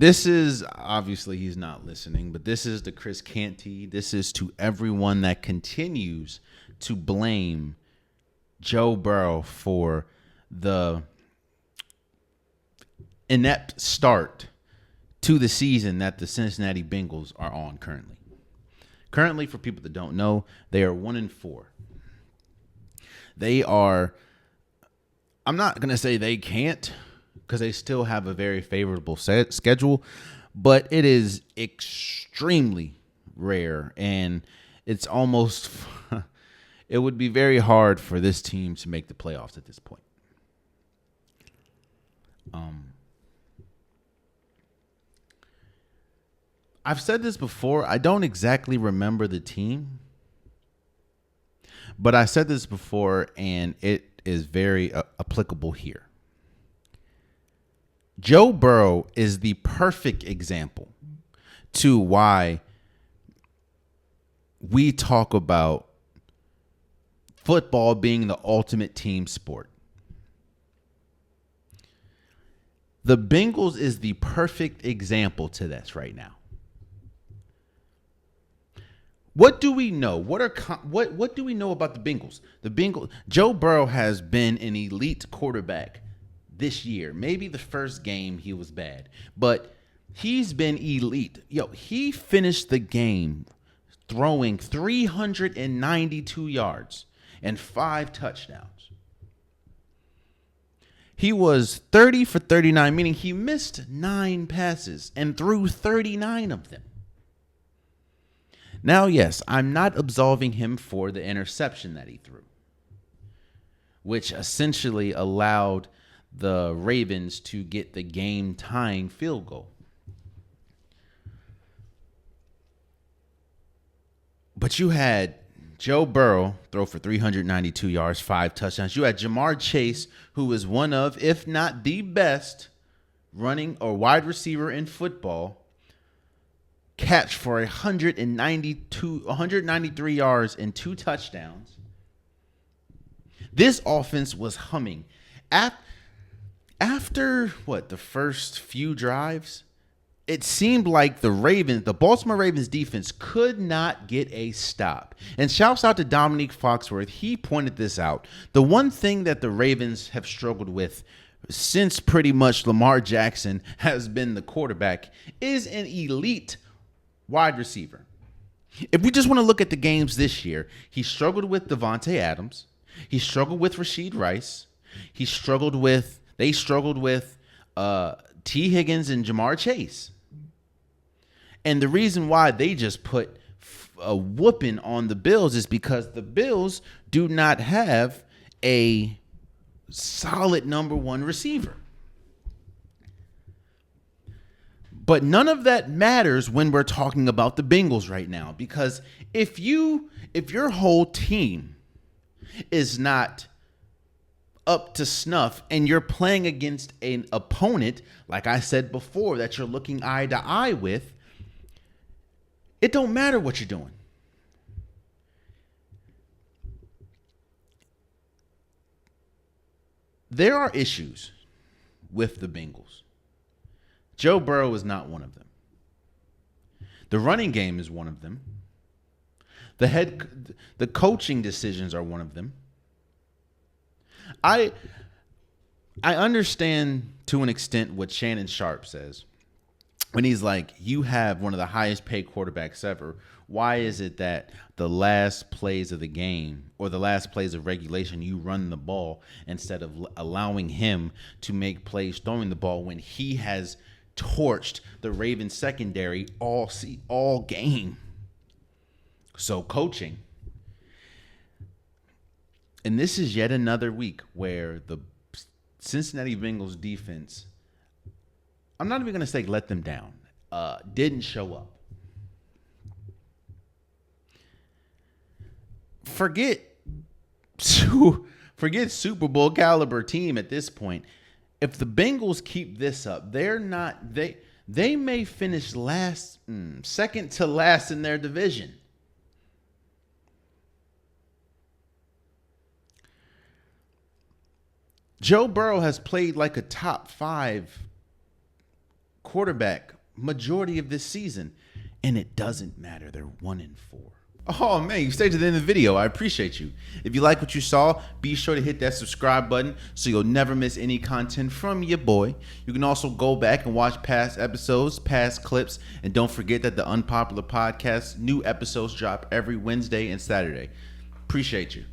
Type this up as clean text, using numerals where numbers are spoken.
This is obviously he's not listening, but this is the Chris Canty. This is to everyone that continues to blame Joe Burrow for the inept start to the season that the Cincinnati Bengals are on currently. Currently, for people that don't know, they are 1-4. They are, I'm not going to say they can't, because they still have a very favorable schedule, but it is extremely rare, and it's almost, it would be very hard for this team to make the playoffs at this point. I've said this before. I don't exactly remember the team, but I said this before, and it is very applicable here. Joe Burrow is the perfect example to why we talk about football being the ultimate team sport. The Bengals is the perfect example to this right now. What do we know? What do we know about the Bengals? Joe Burrow has been an elite quarterback this year. Maybe the first game he was bad, but he's been elite. He finished the game throwing 392 yards and 5 touchdowns. He was 30 for 39, meaning he missed 9 passes and threw 39 of them. Now, yes, I'm not absolving him for the interception that he threw, which essentially allowed the Ravens to get the game-tying field goal. But you had Joe Burrow throw for 392 yards, 5 touchdowns. You had Jamar Chase, who is one of, if not the best, running or wide receiver in football, catch for 193 yards and 2 touchdowns. This offense was humming. After the first few drives, it seemed like the Baltimore Ravens defense could not get a stop. And shouts out to Dominique Foxworth. He pointed this out. The one thing that the Ravens have struggled with since pretty much Lamar Jackson has been the quarterback is an elite wide receiver. If we just want to look at the games this year, he struggled with Devontae Adams. He struggled with Rashid Rice. They struggled with T. Higgins and Jamar Chase. And the reason why they just put a whooping on the Bills is because the Bills do not have a solid number 1 receiver. But none of that matters when we're talking about the Bengals right now, because if your whole team is not up to snuff and you're playing against an opponent, like I said before, that you're looking eye to eye with, it don't matter what you're doing. There are issues with the Bengals. Joe Burrow is not one of them. The running game is one of them. The coaching decisions are one of them. I understand to an extent what Shannon Sharp says when he's like, you have one of the highest paid quarterbacks ever. Why is it that the last plays of the game or the last plays of regulation, you run the ball instead of allowing him to make plays throwing the ball when he has torched the Ravens secondary all game? So coaching. And this is yet another week where the Cincinnati Bengals defense, I'm not even going to say let them down, didn't show up. Forget Super Bowl caliber team at this point. If the Bengals keep this up, they may finish second to last in their division. Joe Burrow has played like a top 5 quarterback majority of this season, and it doesn't matter. They're 1-4. Oh man, you stayed to the end of the video. I appreciate you. If you like what you saw, be sure to hit that subscribe button so you'll never miss any content from your boy. You can also go back and watch past episodes, past clips, and don't forget that the Unpopular Podcast, new episodes drop every Wednesday and Saturday. Appreciate you.